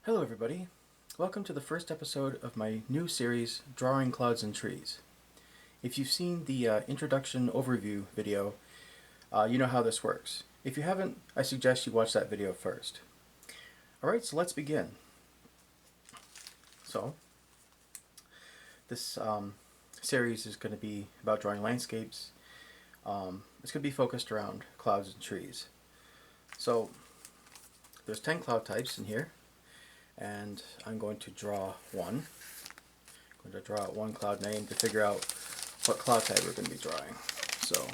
Hello everybody, welcome to the first episode of my new series, Drawing Clouds and Trees. If you've seen the introduction overview video, you know how this works. If you haven't, I suggest you watch that video first. Alright, so let's begin. So, this series is going to be about drawing landscapes. It's going to be focused around clouds and trees. So, there's 10 cloud types in here, and I'm going to draw one. I'm going to draw out one cloud name to figure out what cloud type we're going to be drawing. So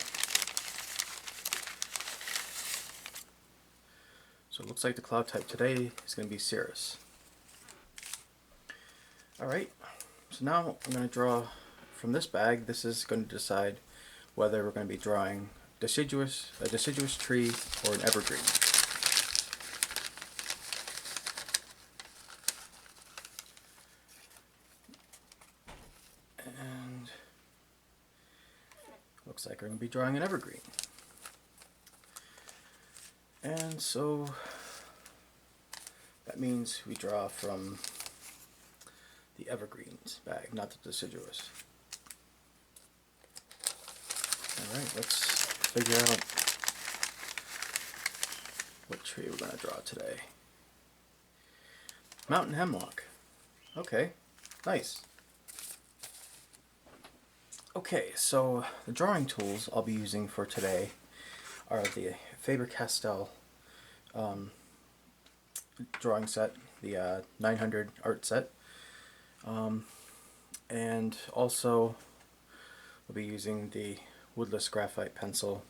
it looks like the cloud type today is going to be cirrus. Alright, so now I'm going to draw from this bag. This is going to decide whether we're going to be drawing a deciduous tree or an evergreen. And looks like we're going to be drawing an evergreen. And so that means we draw from the evergreens bag, not the deciduous. Alright, let's figure out what tree we're going to draw today. Mountain hemlock. Okay, nice. Okay, so the drawing tools I'll be using for today are the Faber-Castell drawing set, the 900 art set, and also we'll be using the woodless graphite pencil.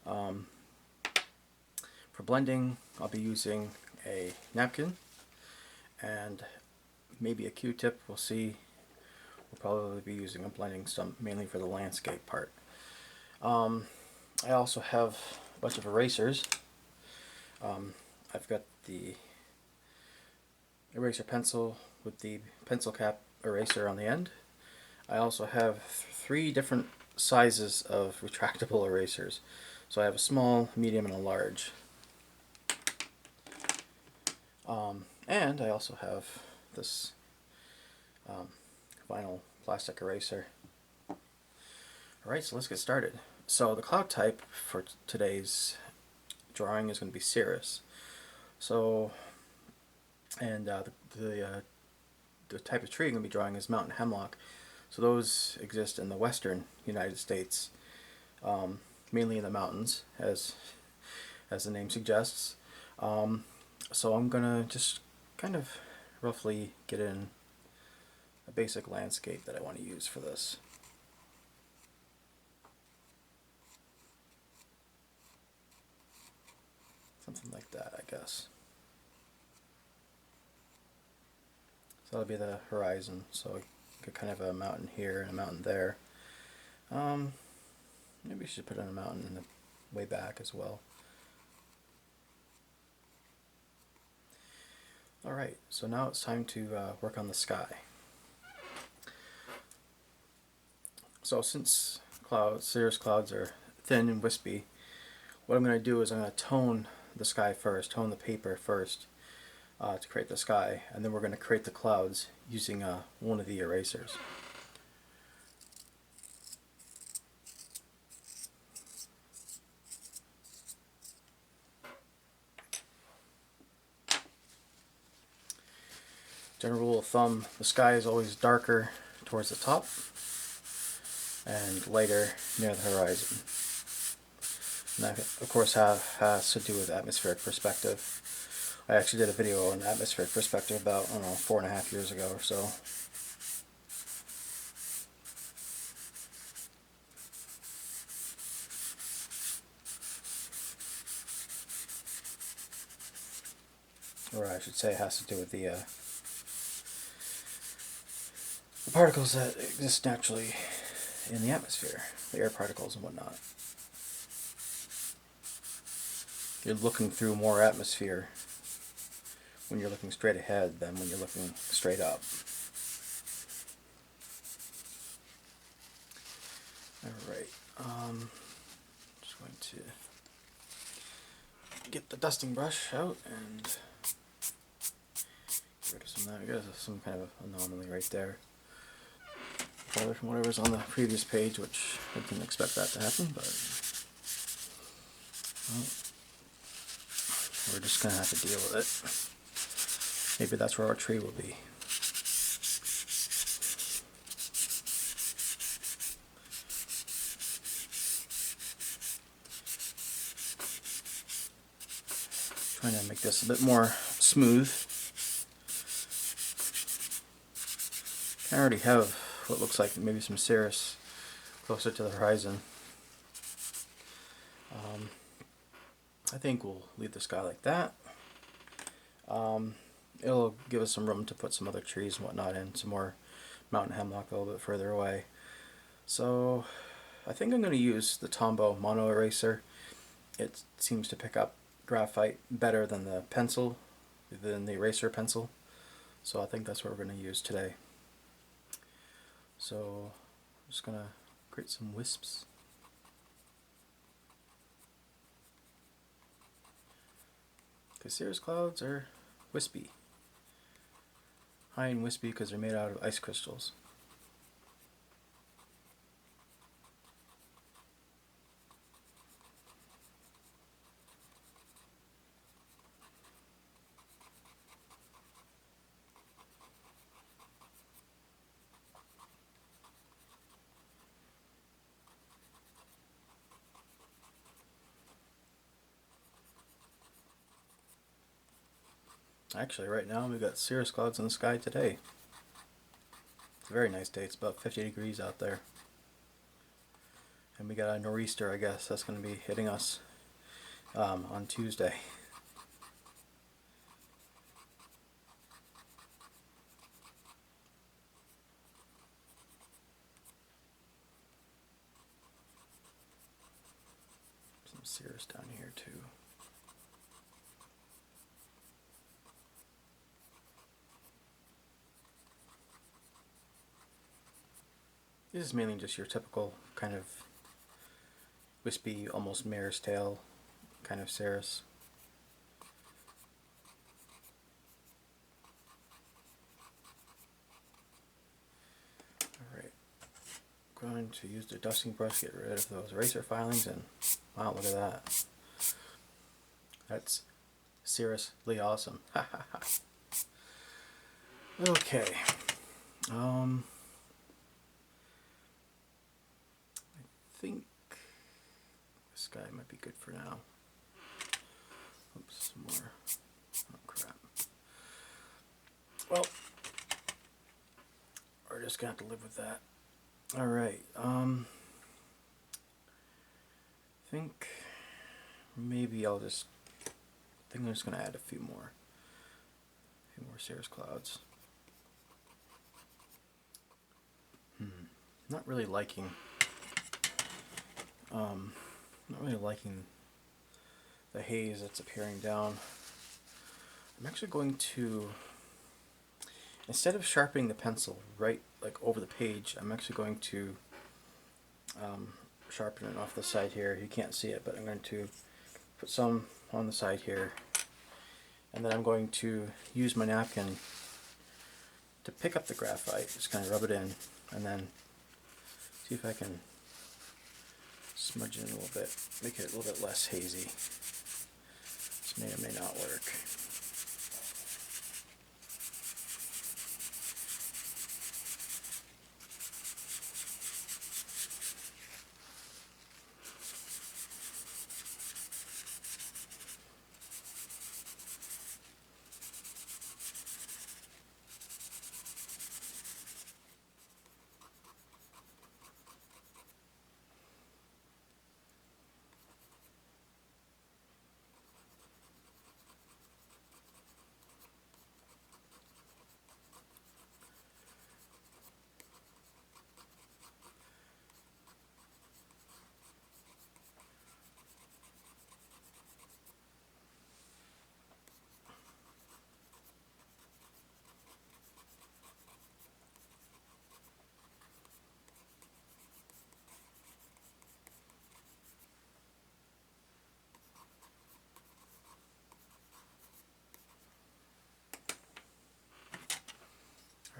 For blending, I'll be using a napkin and maybe a Q-tip. We'll see. We'll probably be using a blending stump mainly for the landscape part. I also have a bunch of erasers. I've got the eraser pencil with the pencil cap eraser on the end. I also have three different sizes of retractable erasers. So I have a small, medium, and a large. And I also have this vinyl plastic eraser. Alright, so let's get started. So the cloud type for today's drawing is going to be cirrus. So, and the type of tree I'm going to be drawing is mountain hemlock. So those exist in the western United States, mainly in the mountains, as the name suggests. So I'm going to just kind of roughly get in a basic landscape that I want to use for this. Something like that, I guess. So that'll be the horizon. So I could kind of have a mountain here and a mountain there. Maybe we should put in a mountain in the way back as well. Alright, so now it's time to work on the sky. So since cirrus clouds are thin and wispy, what I'm going to do is I'm going to tone the sky first, tone the paper first to create the sky, and then we're going to create the clouds using one of the erasers. General rule of thumb, the sky is always darker towards the top and lighter near the horizon. And that, of course, has to do with atmospheric perspective. I actually did a video on atmospheric perspective about, I don't know, 4.5 years ago or so. Or I should say it has to do with the particles that exist naturally in the atmosphere, the air particles and whatnot. You're looking through more atmosphere when you're looking straight ahead than when you're looking straight up. Alright, just going to get the dusting brush out and I guess some kind of anomaly right there. Probably from whatever's on the previous page, which I didn't expect that to happen, but well, we're just gonna have to deal with it. Maybe that's where our tree will be. Trying to make this a bit more smooth. I already have what looks like maybe some cirrus closer to the horizon. I think we'll leave the sky like that. It'll give us some room to put some other trees and whatnot in, some more mountain hemlock a little bit further away. So I think I'm going to use the Tombow mono eraser. It seems to pick up graphite better than the pencil, than the eraser pencil. So I think that's what we're going to use today. So I'm just going to create some wisps. Because cirrus clouds are wispy. High and wispy because they're made out of ice crystals. Actually, right now we've got cirrus clouds in the sky today. It's a very nice day. It's about 50 degrees out there. And we got a nor'easter, I guess, that's going to be hitting us on Tuesday. Some cirrus down here too. This is mainly just your typical kind of wispy, almost mare's tail kind of cirrus. Alright, I'm going to use the dusting brush to get rid of those eraser filings, and wow, look at that. That's seriously awesome. Okay. I think this guy might be good for now. Oops, some more. Oh crap. Well, we're just gonna have to live with that. Alright, I think maybe I'm just gonna add a few more cirrus clouds. Not really liking the haze that's appearing down. I'm actually going to, instead of sharpening the pencil right like over the page, I'm actually going to sharpen it off the side here. You can't see it, but I'm going to put some on the side here, and then I'm going to use my napkin to pick up the graphite, just kind of rub it in, and then see if I can smudge it in a little bit, make it a little bit less hazy. This may or may not work.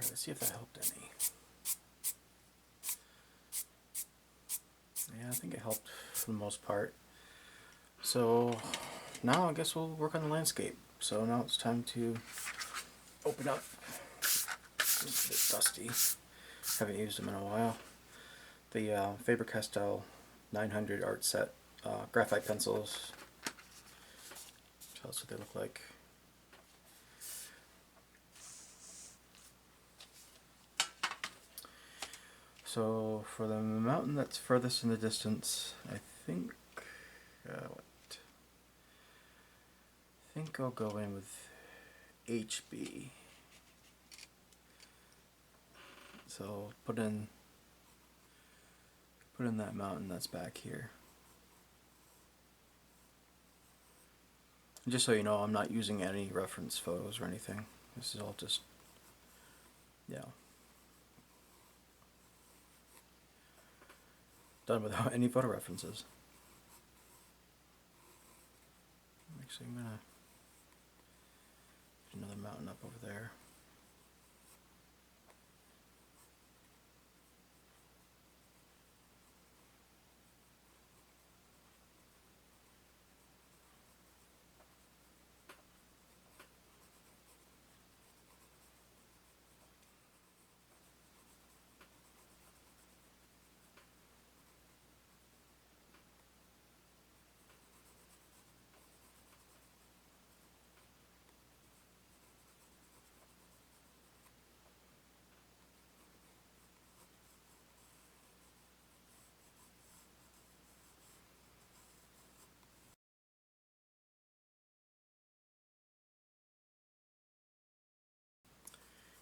let's see if that helped any. Yeah, I think it helped for the most part. So now I guess we'll work on the landscape. So now it's time to open up. It's a bit dusty. Haven't used them in a while. The Faber-Castell 900 art set graphite pencils. Tell us what they look like. So for the mountain that's furthest in the distance, I think I'll go in with HB. So put in that mountain that's back here. And just so you know, I'm not using any reference photos or anything. This is all just, yeah, done without any photo references. Actually, I'm gonna put another mountain up over there.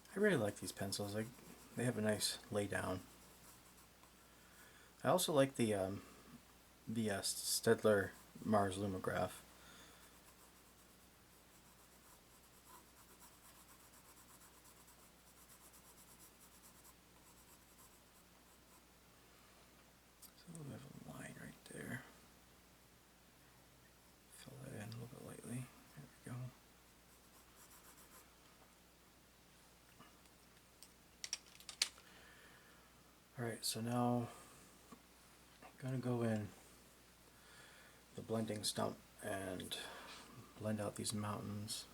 I really like these pencils. They have a nice lay down. I also like the Staedtler Mars Lumograph. So we have a line right there. Fill that in a little bit lightly. There we go. Alright, so now I'm going to go in the blending stump and blend out these mountains.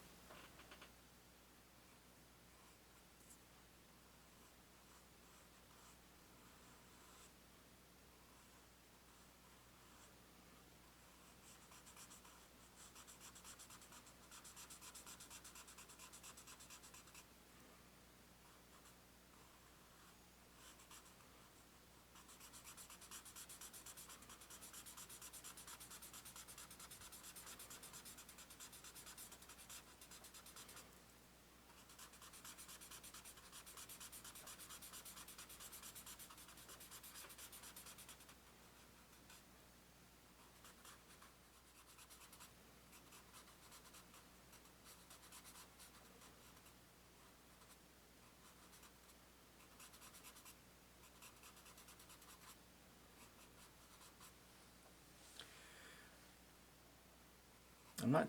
I'm not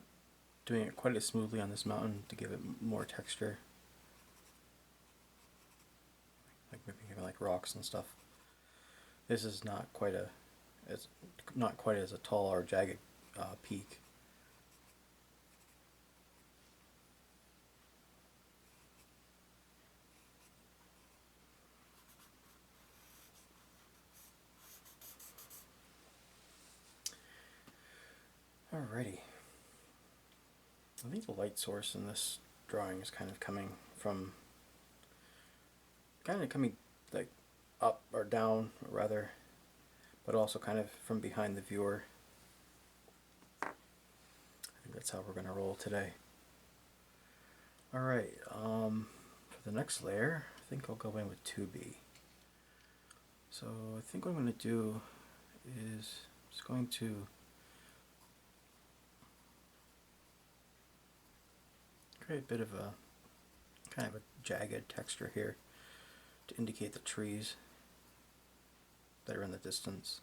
doing it quite as smoothly on this mountain to give it more texture. Like maybe even like rocks and stuff. This is not quite as a tall or jagged peak. Alrighty. I think the light source in this drawing is kind of coming like up or down, or rather, but also kind of from behind the viewer. I think that's how we're going to roll today. Alright, for the next layer, I think I'll go in with 2B. So I think what I'm going to do is just going to create a bit of a kind of a jagged texture here to indicate the trees that are in the distance.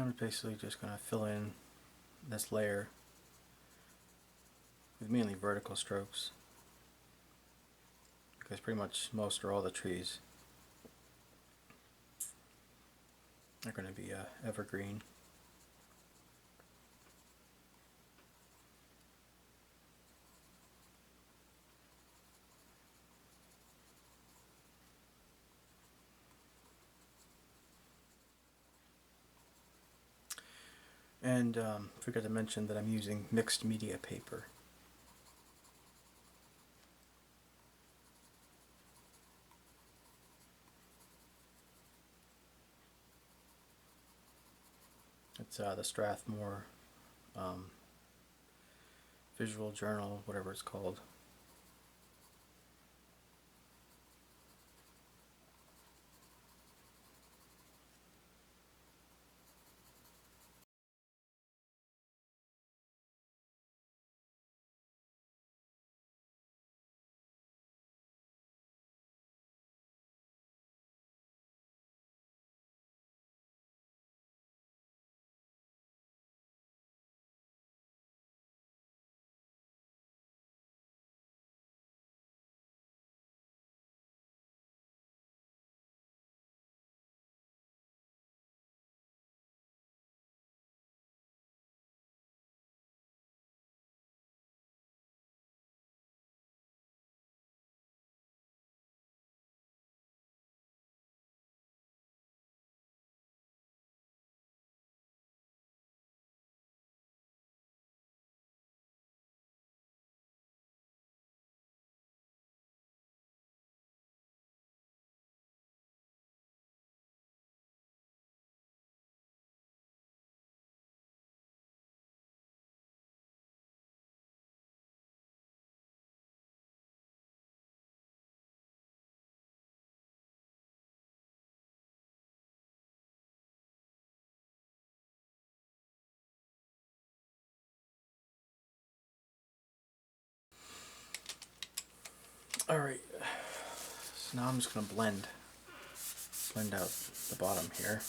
I'm basically just going to fill in this layer with mainly vertical strokes, because pretty much most or all the trees are going to be evergreen. And forgot to mention that I'm using mixed media paper. It's the Strathmore Visual Journal, whatever it's called. Alright, so now I'm just going to blend out the bottom here,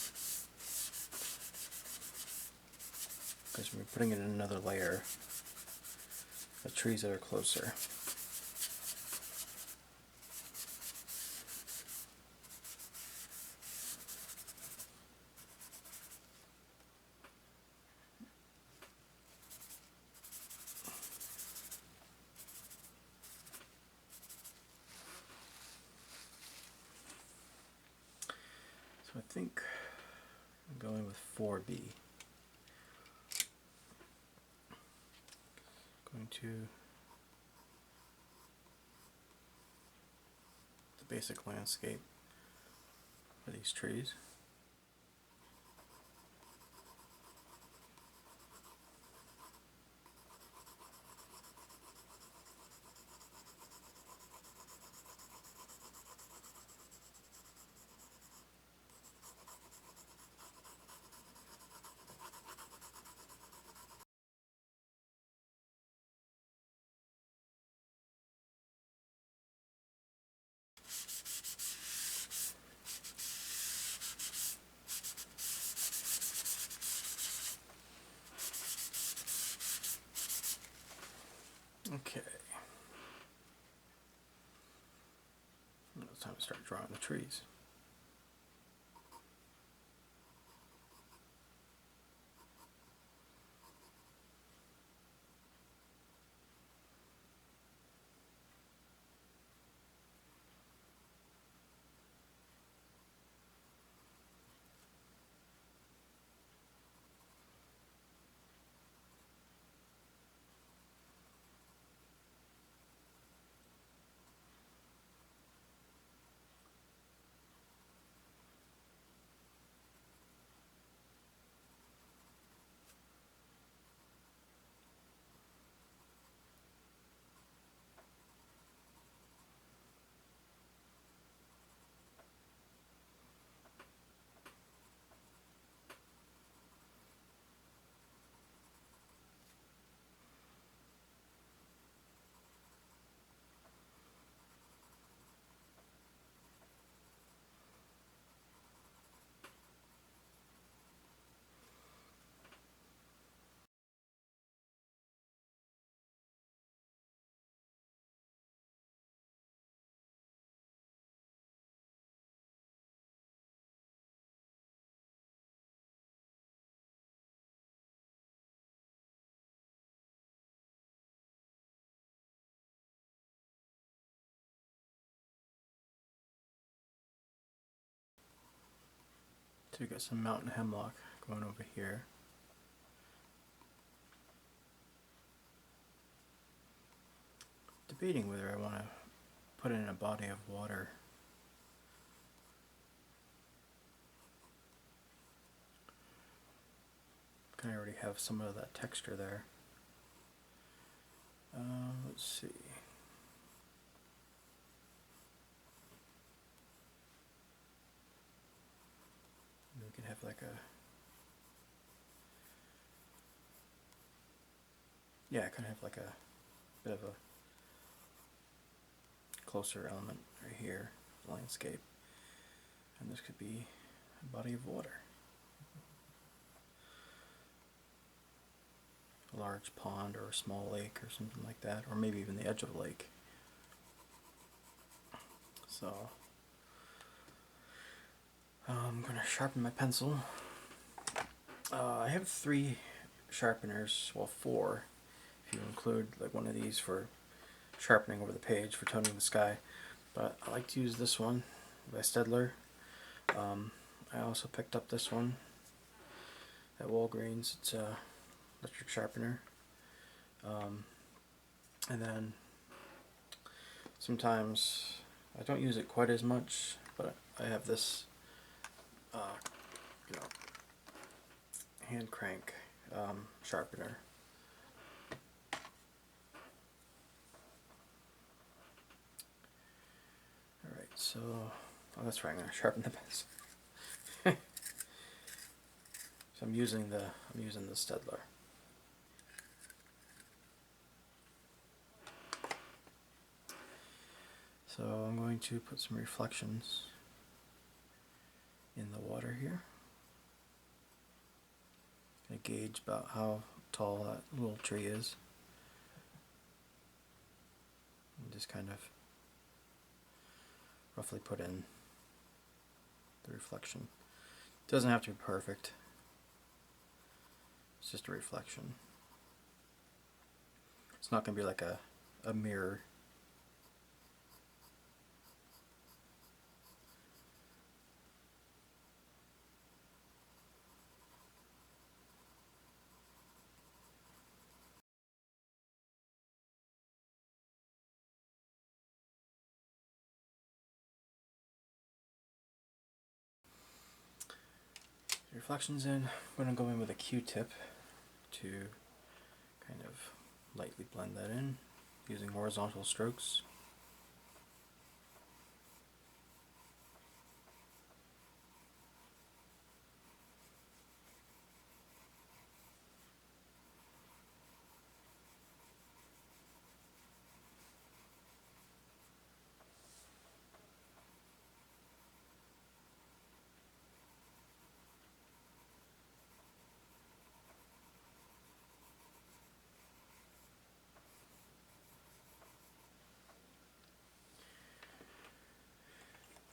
because we're putting it in another layer of trees that are closer. So I think I'm going with 4B. Going to the basic landscape for these trees. Okay. Now it's time to start drawing the trees. So we got some mountain hemlock going over here. Debating whether I want to put it in a body of water. I already have some of that texture there. Let's see. We can have like a, yeah, kind of have like a bit of a closer element right here, landscape, and this could be a body of water. A large pond or a small lake or something like that, or maybe even the edge of a lake. So I'm going to sharpen my pencil. I have 3 sharpeners, well 4 if you include like one of these for sharpening over the page for toning the sky, but I like to use this one by Staedtler. I also picked up this one at Walgreens. It's a electric sharpener, and then sometimes I don't use it quite as much, but I have this you know, hand crank sharpener. Alright, so, oh that's right, I'm going to sharpen the pencil. So I'm using the Staedtler. So I'm going to put some reflections in the water here. Gonna gauge about how tall that little tree is. And just kind of roughly put in the reflection. It doesn't have to be perfect. It's just a reflection. It's not going to be like a mirror. Reflections in. I'm going to go in with a Q-tip to kind of lightly blend that in using horizontal strokes.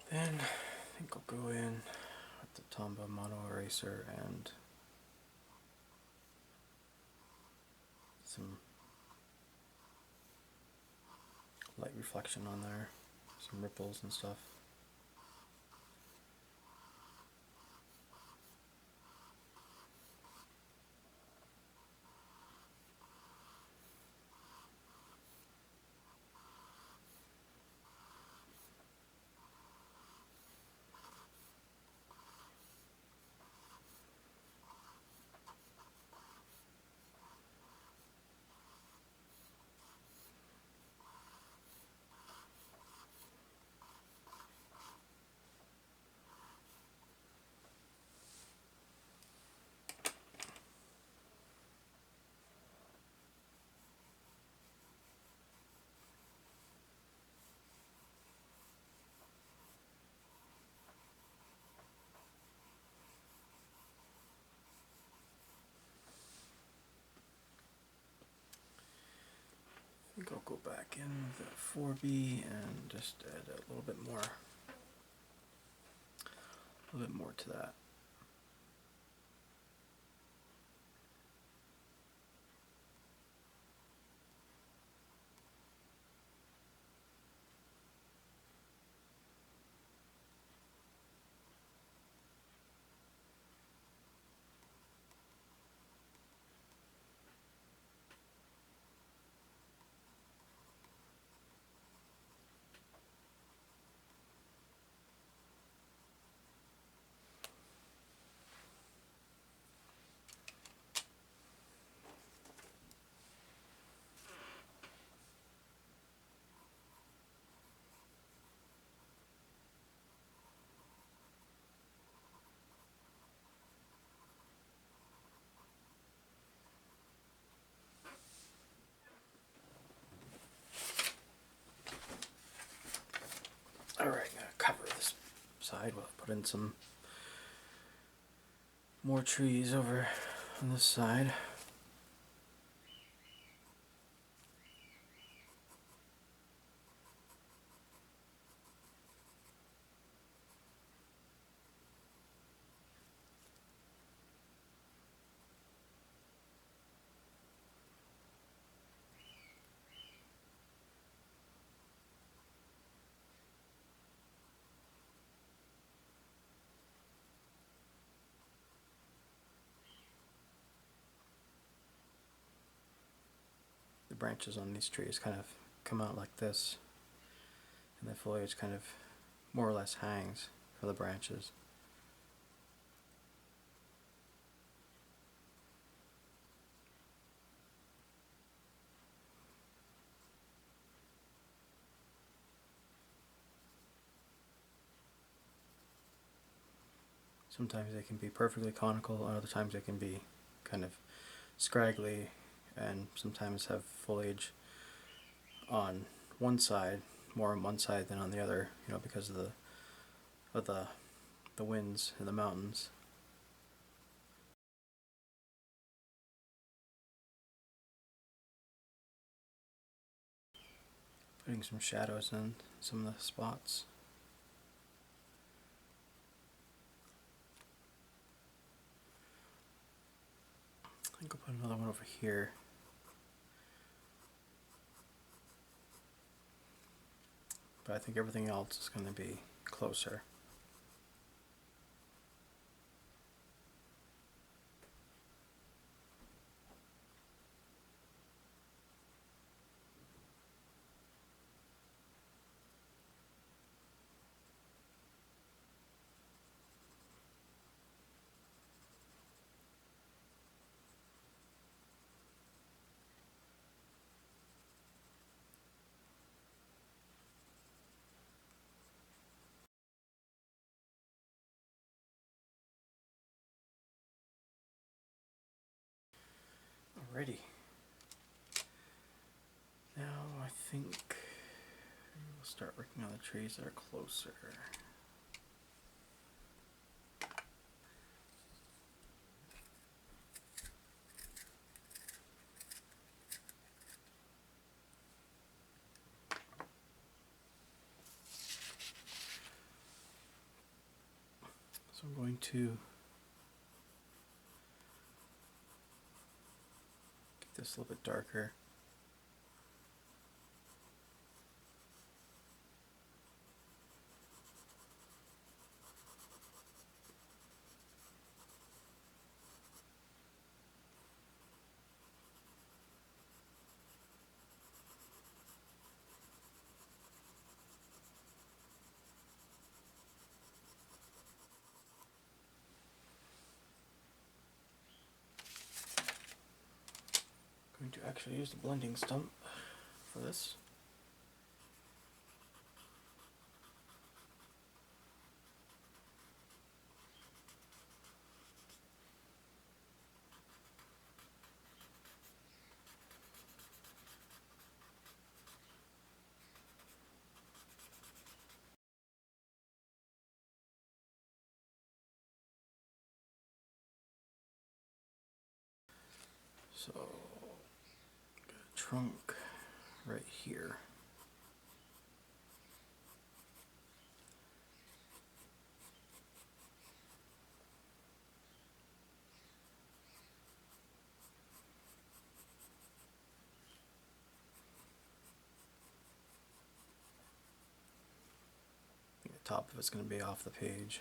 Then I think I'll go in with the Tombow Mono Eraser and some light reflection on there, some ripples and stuff. I think I'll go back in with the 4B and just add a little bit more to that. side while I put in some more trees over on this side. The branches on these trees kind of come out like this, and the foliage kind of more or less hangs from the branches. Sometimes they can be perfectly conical, and other times they can be kind of scraggly, and sometimes have foliage on one side, more on one side than on the other, because of the winds in the mountains. Putting some shadows in some of the spots. I think I'll put another one over here. But I think everything else is going to be closer. Alrighty. Now I think we'll start working on the trees that are closer. So I'm going to get this a little bit darker. I'm going to actually use the blending stump for this. So, got a trunk right here. I think the top of it's going to be off the page.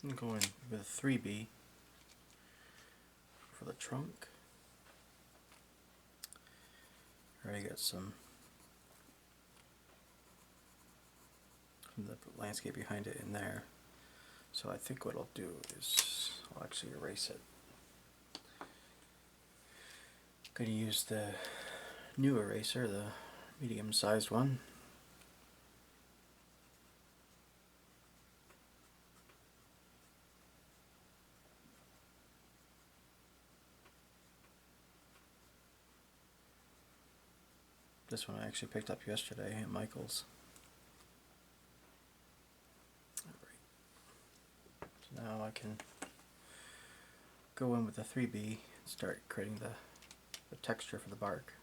I'm going with a 3B for the trunk. Already got some from the landscape behind it in there. So I think what I'll do is I'll actually erase it. I'm going to use the new eraser, the medium-sized one. This one I actually picked up yesterday at Michael's. Alright. So now I can go in with the 3B and start creating the texture for the bark.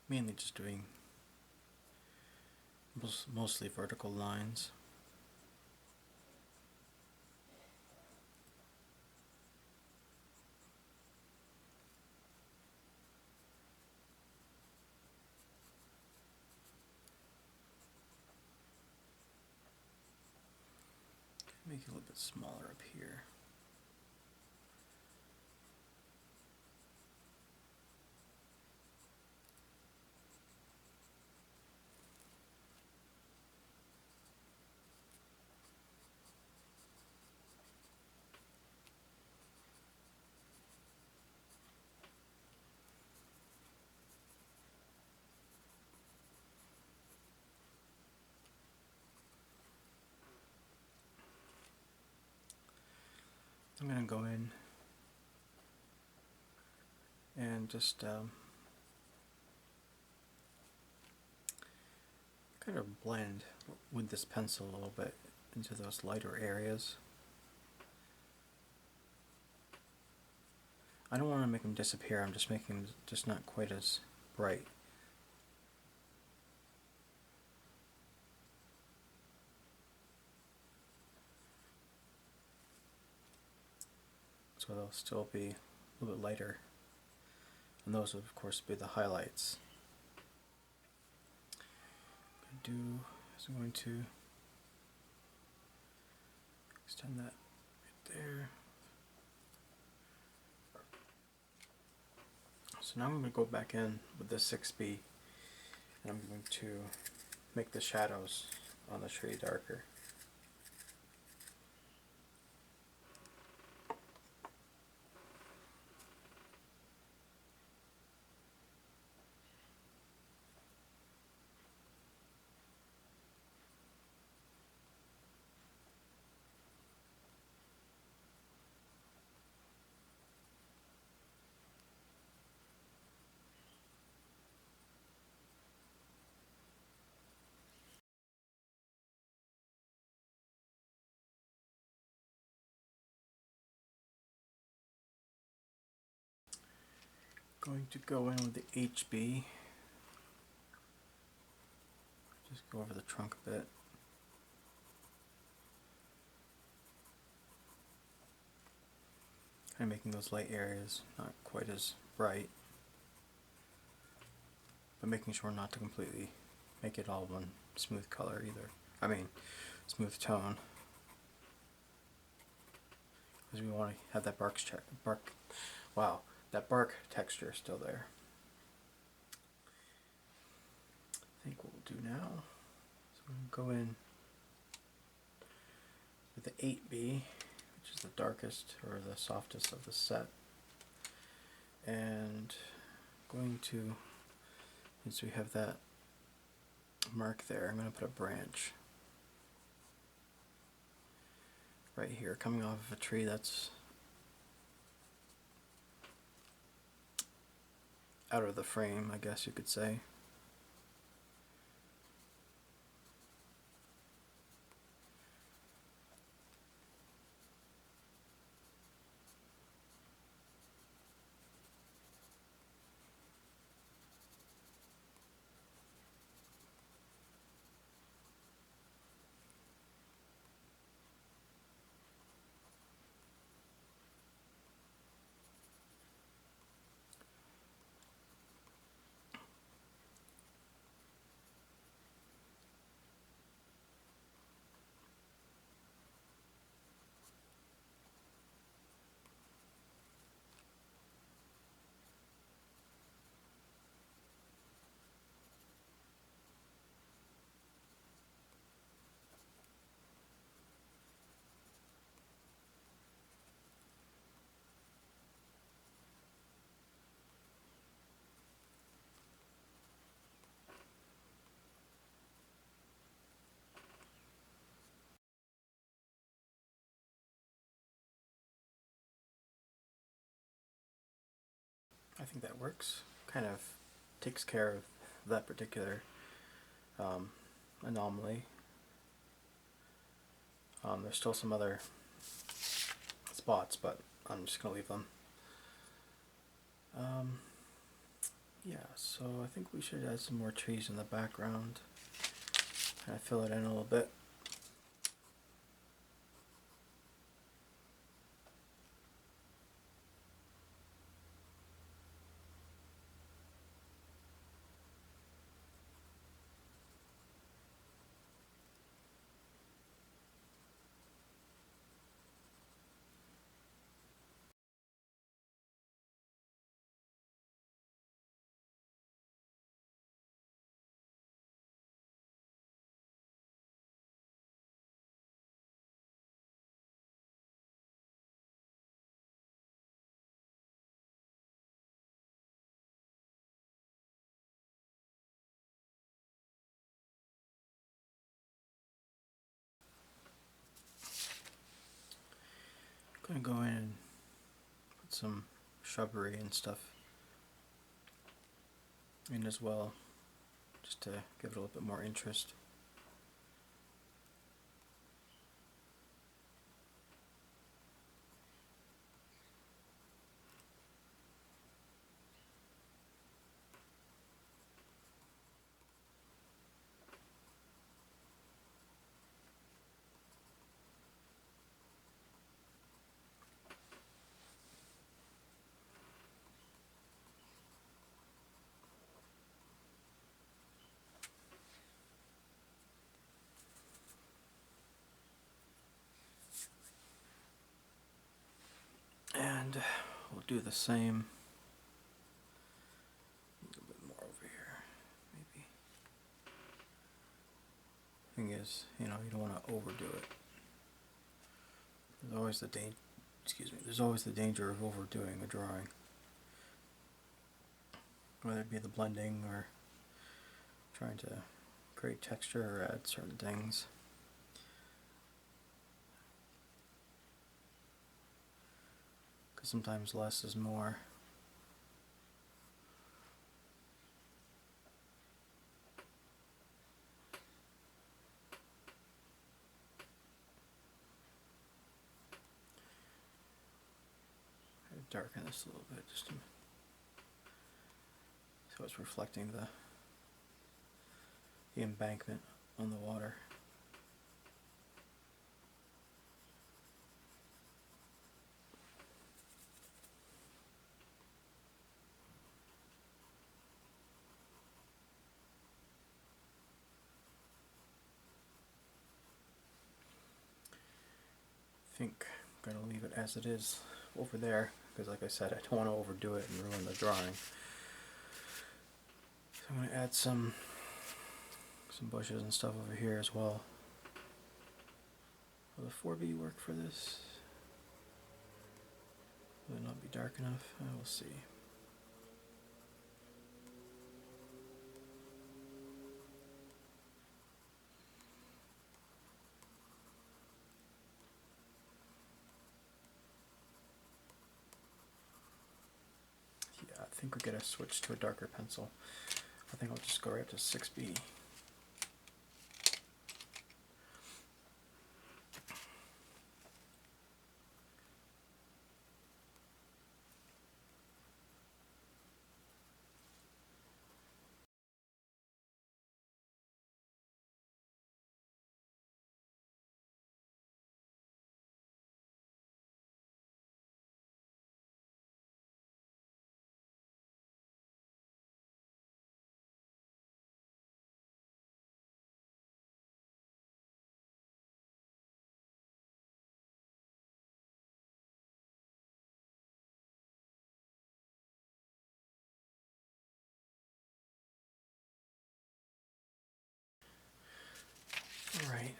Mainly just doing mostly vertical lines. Make it a little bit smaller up here. I'm going to go in and just kind of blend with this pencil a little bit into those lighter areas. I don't want to make them disappear, I'm just making them just not quite as bright. So they'll still be a little bit lighter. And those would of course be the highlights. What I'm going to extend that right there. So now I'm going to go back in with the 6B and I'm going to make the shadows on the tree darker. Going to go in with the HB. Just go over the trunk a bit. Kind of making those light areas not quite as bright, but making sure not to completely make it all one smooth color either. I mean, smooth tone. Because we want to have that that bark texture still there. I think what we'll do now is we'll go in with the 8B, which is the darkest or the softest of the set, and going to, since we have that mark there, I'm going to put a branch right here coming off of a tree that's out of the frame, I guess you could say. I think that works. Kind of takes care of that particular anomaly. There's still some other spots, but I'm just going to leave them. Yeah, so I think we should add some more trees in the background. Kind of fill it in a little bit. I'm going to go in and put some shrubbery and stuff in as well, just to give it a little bit more interest. And we'll do the same. A little bit more over here, maybe. Thing is, you don't want to overdo it. There's always the there's always the danger of overdoing a drawing. Whether it be the blending or trying to create texture or add certain things. Because sometimes less is more. Darken this a little bit just to so it's reflecting the embankment on the water. I think I'm going to leave it as it is over there because, like I said, I don't want to overdo it and ruin the drawing. So I'm going to add some bushes and stuff over here as well. Will the 4B work for this? Will it not be dark enough? We'll see. Yeah, I think we gotta switch to a darker pencil. I think I'll just go right up to 6B. Alright,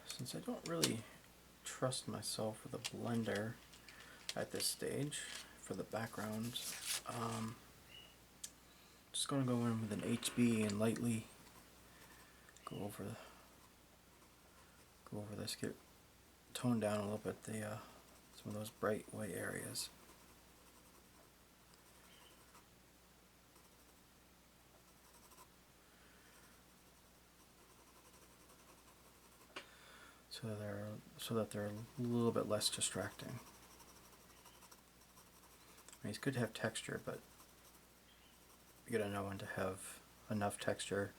since I don't really trust myself with a blender at this stage for the background, just gonna go in with an HB and lightly go over this, get tone down a little bit some of those bright white areas. so that they're a little bit less distracting. I mean, it's good to have texture, but you gotta know when to have enough texture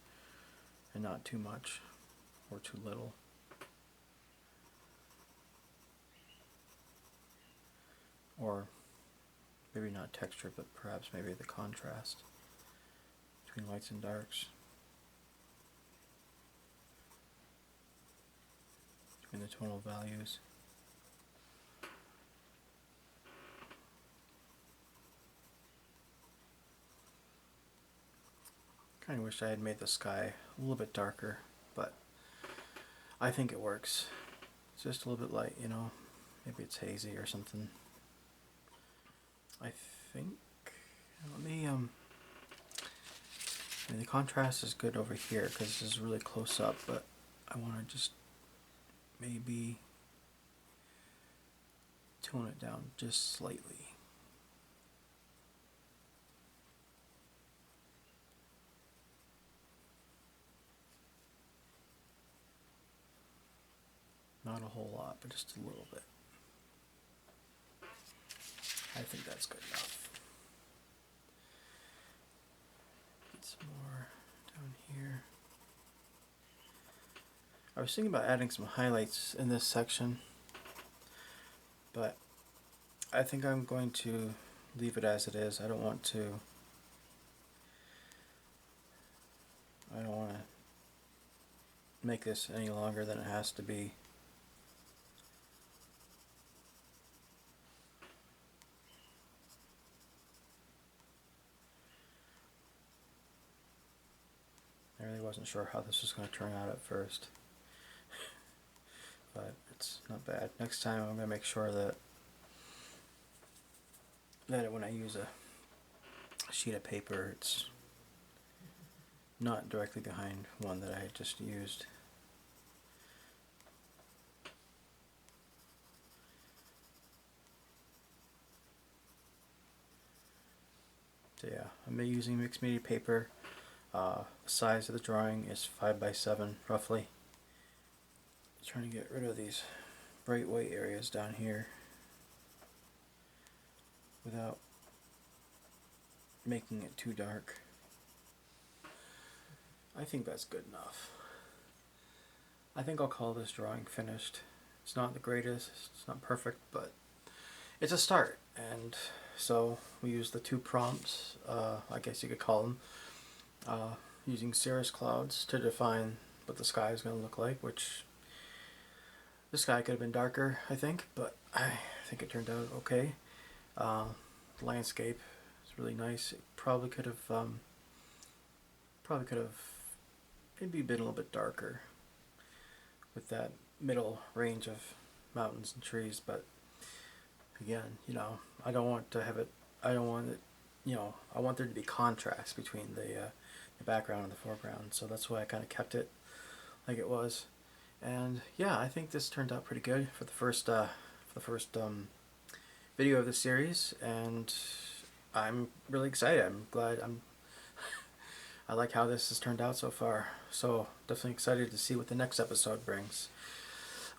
and not too much or too little. Or maybe not texture, but perhaps maybe the contrast between lights and darks, between the tonal values. Kind of wish I had made the sky a little bit darker, but I think it works. It's just a little bit light, you know. Maybe it's hazy or something. I think, let me, I mean, the contrast is good over here because this is really close up, but I want to just maybe tone it down just slightly. Not a whole lot, but just a little bit. I think that's good enough. Get some more down here. I was thinking about adding some highlights in this section, but I think I'm going to leave it as it is. I don't want to make this any longer than it has to be. I really wasn't sure how this was going to turn out at first, but it's not bad. Next time I'm going to make sure that when I use a sheet of paper, it's not directly behind one that I had just used. So yeah, I'm using mixed media paper. The size of the drawing is 5 by 7 roughly. Trying to get rid of these bright white areas down here without making it too dark. I think that's good enough. I think I'll call this drawing finished. It's not the greatest, it's not perfect, but it's a start. And so we use the 2 prompts, I guess you could call them, using cirrus clouds to define what the sky is going to look like, which the sky could have been darker, I think, but I think it turned out okay. The landscape is really nice. It probably could have maybe been a little bit darker with that middle range of mountains and trees, but again, you know, I want there to be contrast between the background and the foreground, so that's why I kind of kept it like it was. And yeah, I think this turned out pretty good for the first video of the series, and I'm really excited. I'm glad. I like how this has turned out so far, so definitely excited to see what the next episode brings.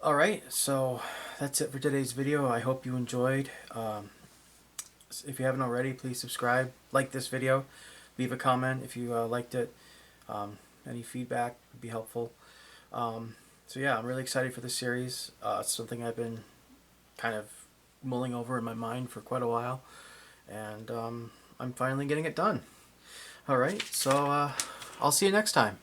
Alright, so that's it for today's video. I hope you enjoyed. If you haven't already, please subscribe, like this video, leave a comment if you liked it. Any feedback would be helpful. So yeah, I'm really excited for this series. It's something I've been kind of mulling over in my mind for quite a while, and I'm finally getting it done. Alright, so I'll see you next time.